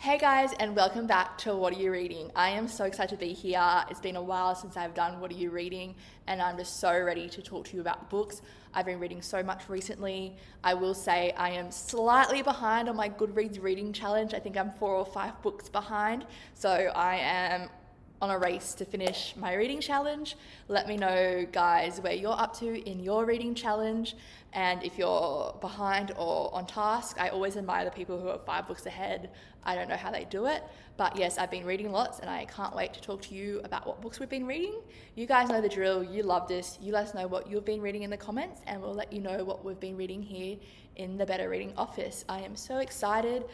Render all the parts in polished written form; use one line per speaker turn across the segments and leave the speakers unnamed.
Hey guys, and welcome back to What Are You Reading? I am so excited to be here. It's been a while since I've done What Are You Reading, and I'm just so ready to talk to you about books. I've been reading so much recently. I will say I am slightly behind on my Goodreads reading challenge. I think I'm 4 or 5 books behind, so I am on a race to finish my reading challenge. Let me know, guys, where you're up to in your reading challenge, and if you're behind or on task. I always admire the people who are 5 books ahead. I don't know how they do it, but yes, I've been reading lots and I can't wait to talk to you about what books we've been reading. You guys know the drill. You love this. You let us know what you've been reading in the comments and we'll let you know what we've been reading here in the Better Reading office. I am so excited.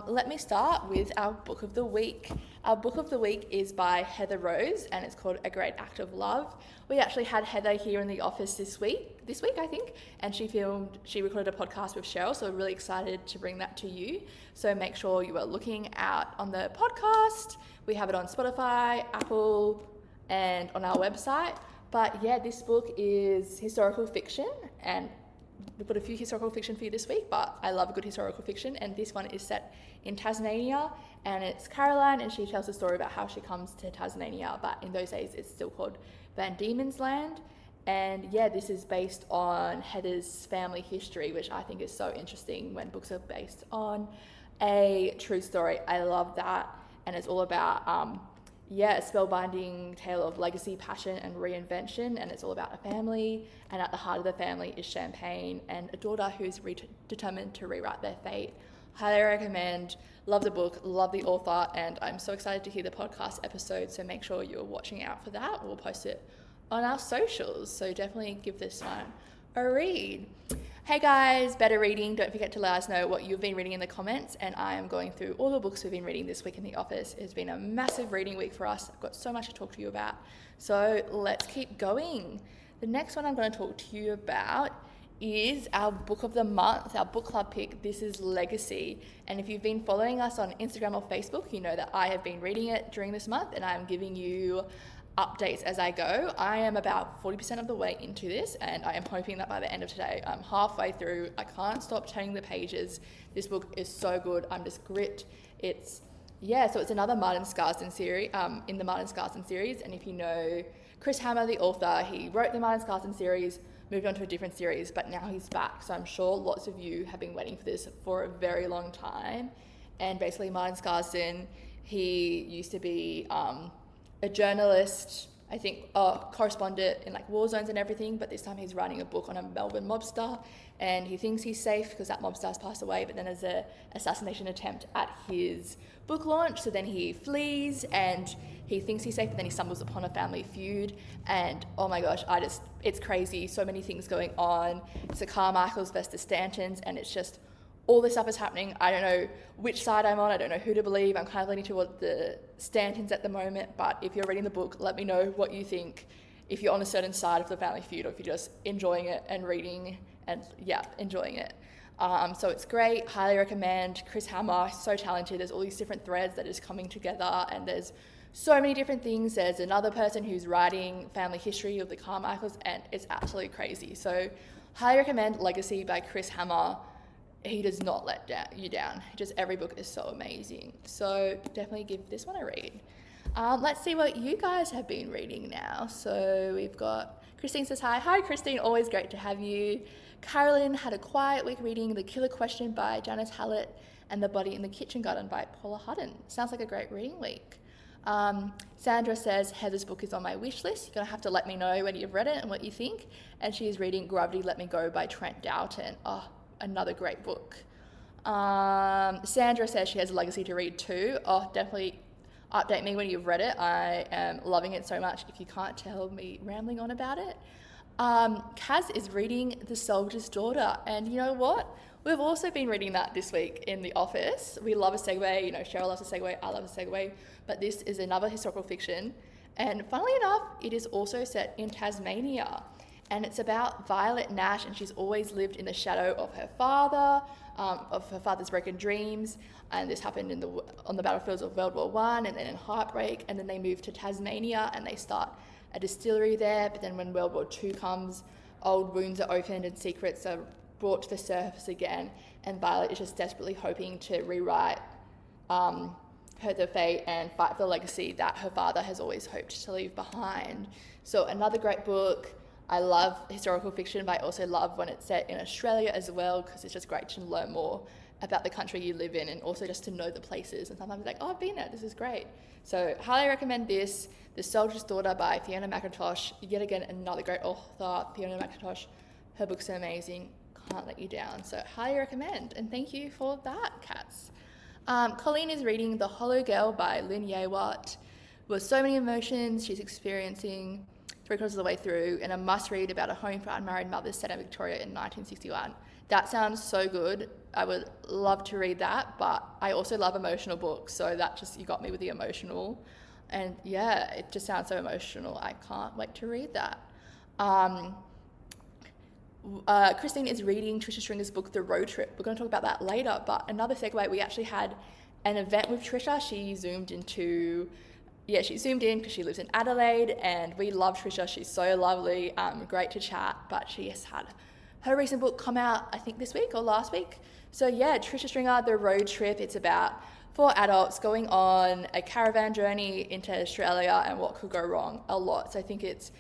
Let me start with our book of the week. Our book of the week is by Heather Rose and it's called A Great Act of Love. We actually had Heather here in the office this week I think, and she recorded a podcast with Cheryl, so we're really excited to bring that to you. So make sure you are looking out on the podcast. We have it on Spotify, Apple, and on our website. But yeah, this book is historical fiction, and we've got a few historical fiction for you this week, but I love a good historical fiction, and this one is set in Tasmania, and it's Caroline, and she tells a story about how she comes to Tasmania, but in those days it's still called Van Diemen's Land. And yeah, this is based on Heather's family history, which I think is so interesting when books are based on a true story. I love that. And it's all about, a spellbinding tale of legacy, passion, and reinvention. And it's all about a family. And at the heart of the family is Champagne and a daughter who's determined to rewrite their fate. Highly recommend. Love the book, love the author, and I'm so excited to hear the podcast episode. So make sure you're watching out for that. We'll post it on our socials, so definitely give this one a read. Hey guys, Better Reading, don't forget to let us know what you've been reading in the comments, and I am going through all the books we've been reading this week in the office. It's been a massive reading week for us. I've got so much to talk to you about, so let's keep going. The next one I'm going to talk to you about is our book of the month, our book club pick. This is Legacy, and if you've been following us on Instagram or Facebook, you know that I have been reading it during this month, and I'm giving you updates as I go. I am about 40% of the way into this, and I am hoping that by the end of today, I'm halfway through. I can't stop turning the pages. This book is so good. I'm just gripped. So it's another Martin Scarsden series, in the Martin Scarsden series. And if you know Chris Hammer, the author, he wrote the Martin Scarsden series, moved on to a different series, but now he's back. So I'm sure lots of you have been waiting for this for a very long time. And basically Martin Scarsden, he used to be a journalist, I think, correspondent in like war zones and everything, but this time he's writing a book on a Melbourne mobster, and he thinks he's safe because that mobster has passed away, but then there's an assassination attempt at his book launch, so then he flees and he thinks he's safe, but then he stumbles upon a family feud, and oh my gosh, it's crazy, so many things going on. It's the Carmichaels versus the Stantons, and it's just all this stuff is happening. I don't know which side I'm on. I don't know who to believe. I'm kind of leaning toward the Stantons at the moment, but if you're reading the book, let me know what you think. If you're on a certain side of the family feud, or if you're just enjoying it and reading and enjoying it. So it's great. Highly recommend. Chris Hammer, so talented. There's all these different threads that is coming together, and there's so many different things. There's another person who's writing family history of the Carmichaels, and it's absolutely crazy. So highly recommend Legacy by Chris Hammer. He does not let you down. Just every book is so amazing. So definitely give this one a read. Let's see what you guys have been reading now. So we've got Christine says hi. Hi Christine, always great to have you. Carolyn had a quiet week reading The Killer Question by Janice Hallett and The Body in the Kitchen Garden by Paula Hutton. Sounds like a great reading week. Sandra says Heather's book is on my wish list. You're going to have to let me know when you've read it and what you think. And she is reading Gravity Let Me Go by Trent Doughton. Oh, another great book. Sandra says she has a Legacy to read too. Oh, definitely update me when you've read it. I am loving it so much. If you can't tell me rambling on about it. Kaz is reading The Soldier's Daughter, and you know what? We've also been reading that this week in the office. We love a segue. You know, Cheryl loves a segue. I love a segue. But this is another historical fiction, and funnily enough, it is also set in Tasmania. And it's about Violet Nash, and she's always lived in the shadow of her father's broken dreams. And this happened on the battlefields of World War One, and then in Heartbreak, and then they moved to Tasmania and they start a distillery there. But then when World War Two comes, old wounds are opened and secrets are brought to the surface again. And Violet is just desperately hoping to rewrite her fate and fight for the legacy that her father has always hoped to leave behind. So another great book. I love historical fiction, but I also love when it's set in Australia as well, because it's just great to learn more about the country you live in, and also just to know the places. And sometimes it's like, oh, I've been there, this is great. So highly recommend this, The Soldier's Daughter by Fiona McIntosh. Yet again, another great author, Fiona McIntosh. Her books are amazing, can't let you down. So highly recommend, and thank you for that, Cats. Colleen is reading The Hollow Girl by Lynn Yaywart. With so many emotions she's experiencing 3/4 of the way through, and a must read about a home for unmarried mothers set in Victoria in 1961. That sounds so good. I would love to read that, but I also love emotional books, so that just, you got me with the emotional. And yeah, it just sounds so emotional. I can't wait to read that. Christine is reading Trisha Stringer's book, The Road Trip. We're going to talk about that later, but another segue, we actually had an event with Trisha. She zoomed in because she lives in Adelaide, and we love Trisha. She's so lovely, great to chat, but she has had her recent book come out, I think this week or last week. So yeah, Trisha Stringer, The Road Trip. It's about 4 adults going on a caravan journey into Australia and what could go wrong a lot. So I think it's,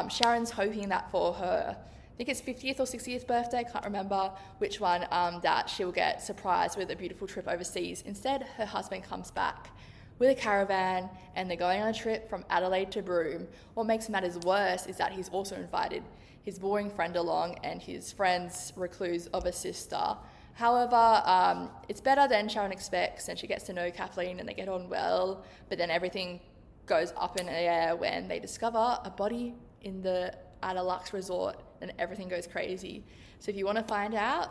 Sharon's hoping that for her, I think it's 50th or 60th birthday, I can't remember which one, that she'll get surprised with a beautiful trip overseas. Instead, her husband comes back with a caravan, and they're going on a trip from Adelaide to Broome. What makes matters worse is that he's also invited his boring friend along and his friend's recluse of a sister. However, it's better than Sharon expects, and she gets to know Kathleen and they get on well, but then everything goes up in the air when they discover a body at a luxe resort, and everything goes crazy. So if you want to find out,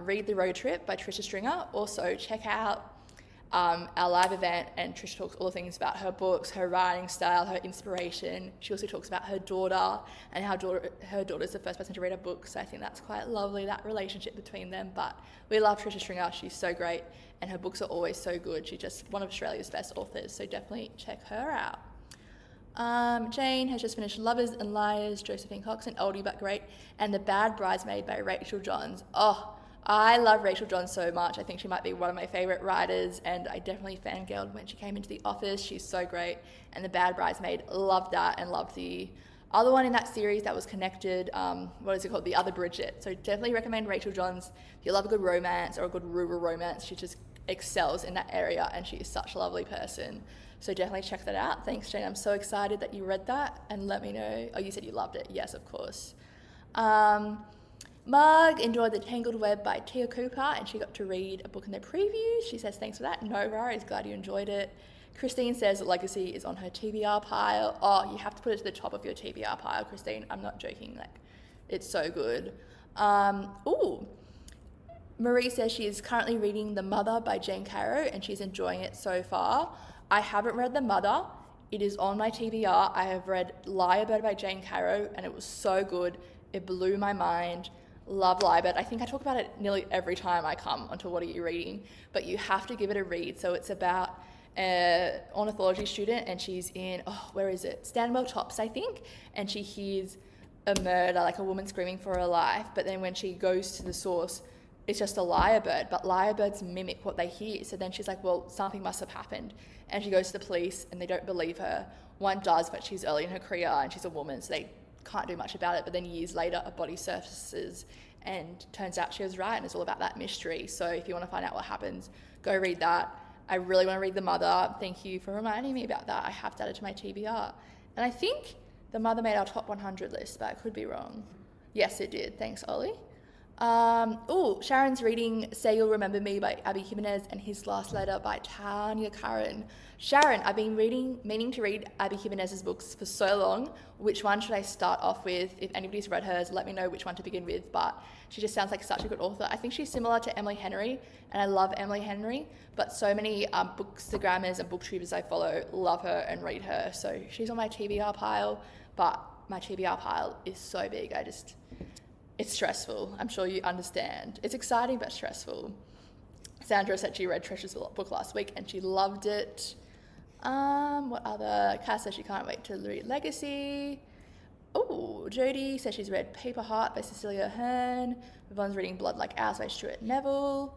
read The Road Trip by Trisha Stringer. Also check out our live event, and Trisha talks all the things about her books, her writing style, her inspiration. She also talks about her daughter and how her daughter's the first person to read a book, so I think that's quite lovely, that relationship between them. But we love Trisha Stringer. She's so great, and her books are always so good. She's just one of Australia's best authors, so definitely check her out. Jane has just finished Lovers and Liars, Josephine Cox, an oldie but great, and The Bad Bridesmaid by Rachel Johns. Oh, I love Rachel Johns so much. I think she might be one of my favourite writers, and I definitely fangirled when she came into the office. She's so great. And The Bad Bridesmaid, loved that, and loved the other one in that series that was connected. What is it called? The Other Bridget. So definitely recommend Rachel Johns. If you love a good romance or a good rural romance, she just excels in that area, and she is such a lovely person. So definitely check that out. Thanks, Jane. I'm so excited that you read that, and let me know. Oh, you said you loved it. Yes, of course. Mug enjoyed The Tangled Web by Tia Cooper, and she got to read a book in the preview. She says thanks for that. No worries, glad you enjoyed it. Christine says Legacy is on her TBR pile. Oh, you have to put it to the top of your TBR pile, Christine. I'm not joking. Like, it's so good. Marie says she is currently reading The Mother by Jane Caro, and she's enjoying it so far. I haven't read The Mother. It is on my TBR. I have read Lyrebird by Jane Caro, and it was so good. It blew my mind. Love Lyrebird. I think I talk about it nearly every time I come onto What Are You Reading, but you have to give it a read. So it's about an ornithology student, and she's in, where is it? Stanwell Tops, I think, and she hears a murder, like a woman screaming for her life, but then when she goes to the source, it's just a lyrebird, but lyrebirds mimic what they hear. So then she's like, well, something must have happened. And she goes to the police, and they don't believe her. One does, but she's early in her career, and she's a woman, so they can't do much about it. But then years later, a body surfaces, and turns out she was right, and it's all about that mystery. So if you want to find out what happens, go read that. I really want to read The Mother. Thank you for reminding me about that. I have to add it to my TBR. And I think The Mother made our top 100 list, but I could be wrong. Yes, it did. Thanks, Ollie. Sharon's reading Say You'll Remember Me by Abby Jimenez, and His Last Letter by Tanya Curran. Sharon, I've been meaning to read Abby Jimenez's books for so long. Which one should I start off with? If anybody's read hers, let me know which one to begin with, but she just sounds like such a good author. I think she's similar to Emily Henry, and I love Emily Henry, but so many bookstagrammers and booktubers I follow love her and read her, so she's on my TBR pile, but my TBR pile is so big, it's stressful. I'm sure you understand. It's exciting, but stressful. Sandra said she read Trisha's book last week and she loved it. What other? Cass says she can't wait to read Legacy. Jodie says she's read Paper Heart by Cecilia Ahern. Yvonne's reading Blood Like Ours by Stuart Neville.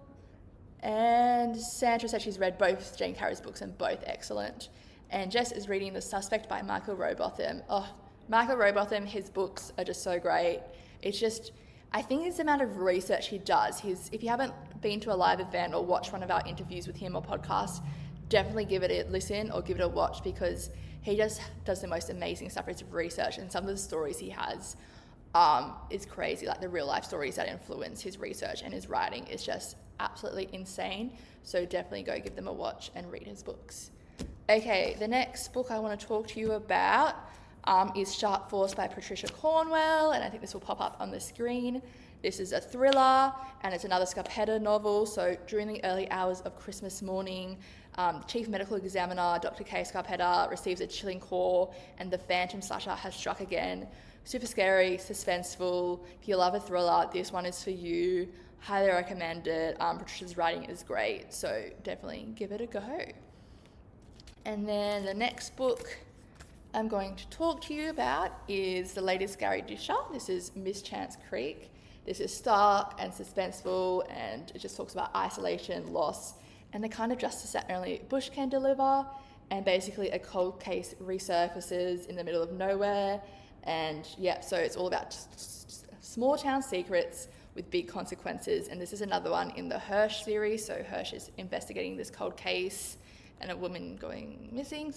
And Sandra said she's read both Jane Carrey's books and both excellent. And Jess is reading The Suspect by Michael Robotham. Oh, Michael Robotham, his books are just so great. It's just, I think it's the amount of research he does. If you haven't been to a live event or watched one of our interviews with him or podcasts, definitely give it a listen or give it a watch, because he just does the most amazing stuff with research, and some of the stories he has is crazy. Like the real life stories that influence his research and his writing is just absolutely insane. So definitely go give them a watch and read his books. Okay, the next book I want to talk to you about is Sharp Force by Patricia Cornwell, and I think this will pop up on the screen. This is a thriller, and it's another Scarpetta novel. So during the early hours of Christmas morning, Chief Medical Examiner Dr. Kay Scarpetta receives a chilling call, and the Phantom Slasher has struck again. Super scary, suspenseful. If you love a thriller, this one is for you. Highly recommend it. Patricia's writing is great, so definitely give it a go. And then the next book I'm going to talk to you about is the latest Gary Disher. This is Mischance Creek. This is stark and suspenseful, and it just talks about isolation, loss, and the kind of justice that only Bush can deliver. And basically a cold case resurfaces in the middle of nowhere. And yeah, so it's all about small town secrets with big consequences. And this is another one in the Hirsch series. So Hirsch is investigating this cold case and a woman going missing.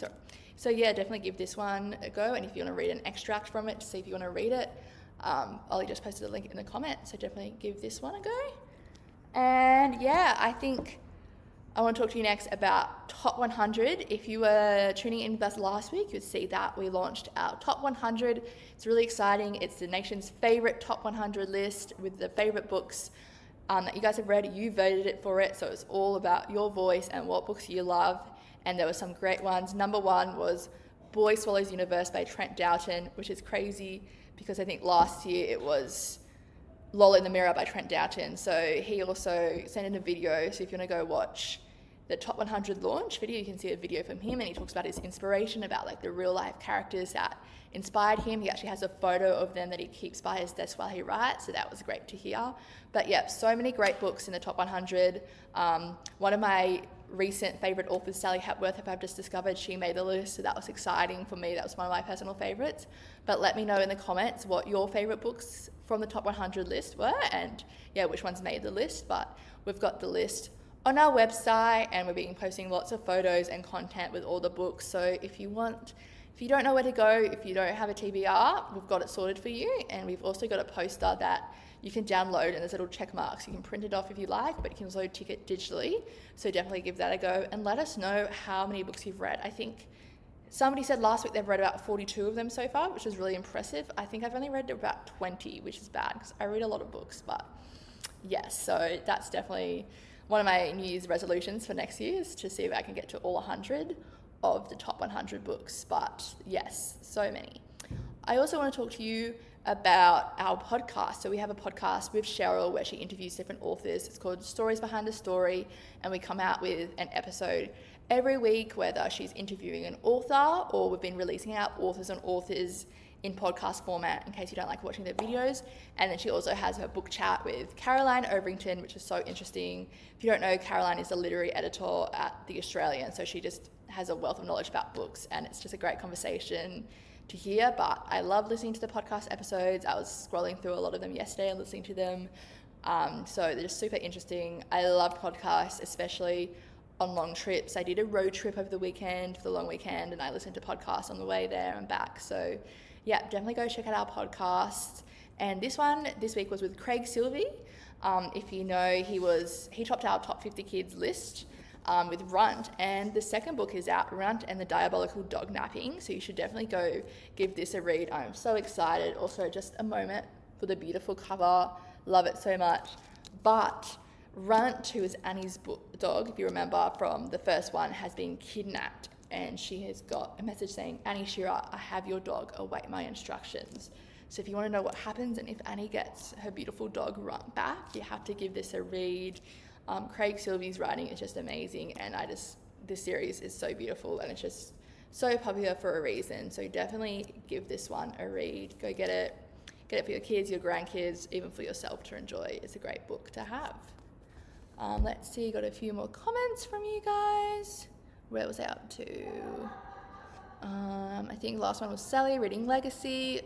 So yeah, definitely give this one a go. And if you want to read an extract from it to see if you want to read it, Ollie just posted a link in the comments. So definitely give this one a go. And yeah, I think I want to talk to you next about Top 100. If you were tuning in with us last week, you'd see that we launched our Top 100. It's really exciting. It's the nation's favorite Top 100 list with the favorite books that you guys have read. You voted it for it, so it's all about your voice and what books you love. And there were some great ones. Number one was Boy Swallows Universe by Trent Doughton, which is crazy because I think last year it was Lola in the Mirror by Trent Doughton. So he also sent in a video. So if you want to go watch the Top 100 launch video, you can see a video from him, and he talks about his inspiration, about like the real life characters that inspired him. He actually has a photo of them that he keeps by his desk while he writes. So that was great to hear. But yeah, so many great books in the Top 100. One of my recent favorite authors, Sally Hepworth, if I've just discovered, she made the list, so that was exciting for me. That was one of my personal favorites. But let me know in the comments what your favorite books from the Top 100 list were, and yeah, which ones made the list. But we've got the list on our website, and we've been posting lots of photos and content with all the books. So if you don't know where to go, if you don't have a TBR, we've got it sorted for you. And we've also got a poster that you can download, and there's little check marks. You can print it off if you like, but you can also tick it digitally. So definitely give that a go, and let us know how many books you've read. I think somebody said last week they've read about 42 of them so far, which is really impressive. I think I've only read about 20, which is bad because I read a lot of books. But yes, so that's definitely one of my New Year's resolutions for next year, is to see if I can get to all 100 of the top 100 books. But yes, so many. I also want to talk to you about our podcast. So we have a podcast with Cheryl where she interviews different authors. It's called Stories Behind a Story, and we come out with an episode every week, whether she's interviewing an author or we've been releasing out authors on authors in podcast format in case you don't like watching their videos. And then she also has her book chat with Caroline Overington, which is so interesting. If you don't know, Caroline is the literary editor at The Australian, so she just has a wealth of knowledge about books, and it's just a great conversation to hear. But I love listening to the podcast episodes. I was scrolling through a lot of them yesterday and listening to them. So they're just super interesting. I love podcasts, especially on long trips. I did a road trip over the weekend for the long weekend, and I listened to podcasts on the way there and back. So yeah, definitely go check out our podcast. And this week was with Craig Silvey. If you know, he topped our top 50 kids list with Runt, and the second book is out, Runt and the Diabolical Dog Napping, so you should definitely go give this a read. I'm so excited. Also, just a moment for the beautiful cover, love it so much. But Runt, who is Annie's dog, if you remember from the first one, has been kidnapped, and she has got a message saying, "Annie Shearer, I have your dog, await my instructions." So if you want to know what happens and if Annie gets her beautiful dog Runt back, you have to give this a read. Craig Silvey's writing is just amazing, and this series is so beautiful, and it's just so popular for a reason. So definitely give this one a read. Go get it for your kids, your grandkids, even for yourself to enjoy. It's a great book to have. Let's see, got a few more comments from you guys. Where was I up to? I think last one was Sally reading Legacy.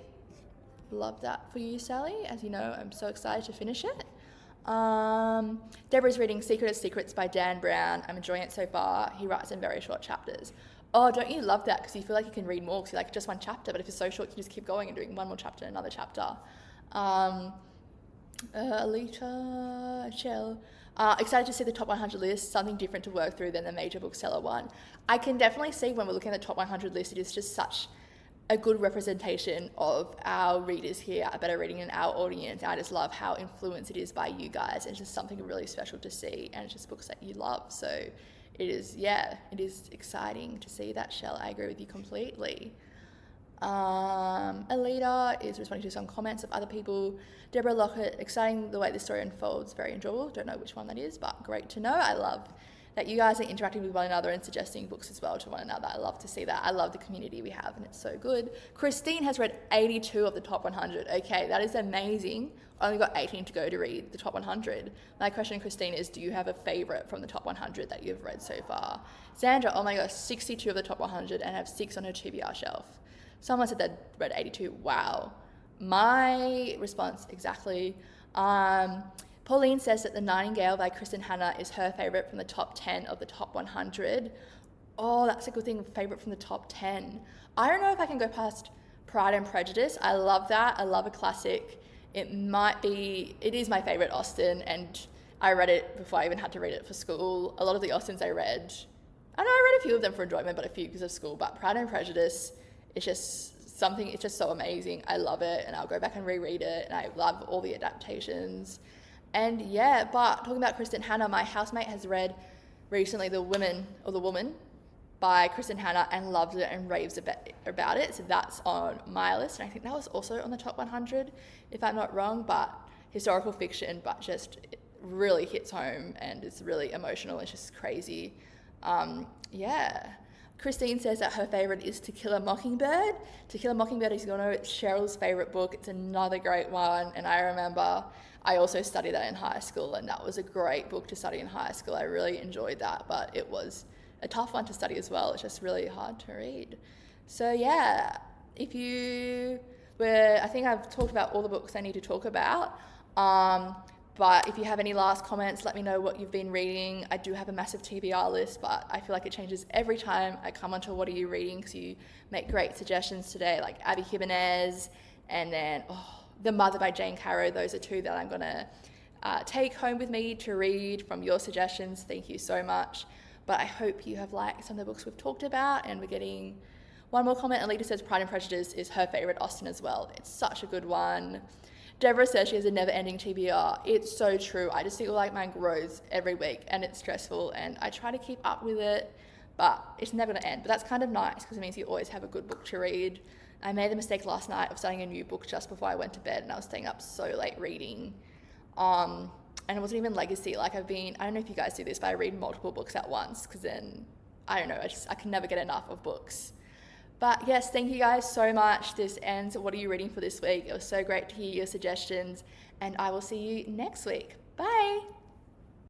Love that for you, Sally. As you know, I'm so excited to finish it. Deborah's reading Secret of Secrets by Dan Brown. I'm enjoying it so far. He writes in very short chapters. Oh, don't you love that? Because you feel like you can read more because you're like just one chapter, but if it's so short, you can just keep going and doing one more chapter and another chapter. Alita, Shell. Excited to see the top 100 list, something different to work through than the major bookseller one. I can definitely see when we're looking at the top 100 list, it is just such a good representation of our readers here at Better Reading and our audience. I just love how influenced it is by you guys. It's just something really special to see, and it's just books that you love. So it is exciting to see that, Shell. I agree with you completely. Alita is responding to some comments of other people. Deborah Lockett, exciting the way this story unfolds, very enjoyable. Don't know which one that is, but great to know. I love that you guys are interacting with one another and suggesting books as well to one another. I love to see that. I love the community we have, and it's so good. Christine has read 82 of the top 100. Okay, that is amazing. I only got 18 to go to read the top 100. My question, Christine, is do you have a favourite from the top 100 that you've read so far? Sandra, oh my gosh, 62 of the top 100 and have 6 on her TBR shelf. Someone said they'd read 82. Wow. My response, exactly. Pauline says that The Nightingale by Kristen Hanna is her favourite from the top 10 of the top 100. Oh, that's a good thing, favourite from the top 10. I don't know if I can go past Pride and Prejudice. I love that. I love a classic. It is my favourite Austen, and I read it before I even had to read it for school. A lot of the Austens I read I read a few of them for enjoyment, but a few because of school. But Pride and Prejudice, it's just so amazing. I love it, and I'll go back and reread it, and I love all the adaptations. And yeah, but talking about Kristen Hanna, my housemate has read recently The Woman by Kristen Hanna and loved it and raves about it. So that's on my list. And I think that was also on the top 100, if I'm not wrong, but historical fiction, but just it really hits home and it's really emotional. It's just crazy. Christine says that her favourite is To Kill a Mockingbird. To Kill a Mockingbird, as you all know, it's Cheryl's favourite book. It's another great one. And I remember I also studied that in high school, and that was a great book to study in high school. I really enjoyed that, but it was a tough one to study as well. It's just really hard to read. So yeah, I think I've talked about all the books I need to talk about. But if you have any last comments, let me know what you've been reading. I do have a massive TBR list, but I feel like it changes every time I come onto What Are You Reading, because you make great suggestions today, like Abby Jimenez, and then The Mother by Jane Caro. Those are two that I'm going to take home with me to read from your suggestions. Thank you so much. But I hope you have liked some of the books we've talked about, and we're getting one more comment. Alita says Pride and Prejudice is her favourite Austen as well. It's such a good one. Deborah says she has a never-ending TBR. It's so true. I just feel like mine grows every week, and it's stressful, and I try to keep up with it, but it's never going to end. But that's kind of nice because it means you always have a good book to read. I made the mistake last night of starting a new book just before I went to bed, and I was staying up so late reading. And it wasn't even Legacy. I don't know if you guys do this, but I read multiple books at once because then, I don't know, I can never get enough of books. But yes, thank you guys so much. This ends What Are You Reading for this week. It was so great to hear your suggestions, and I will see you next week. Bye.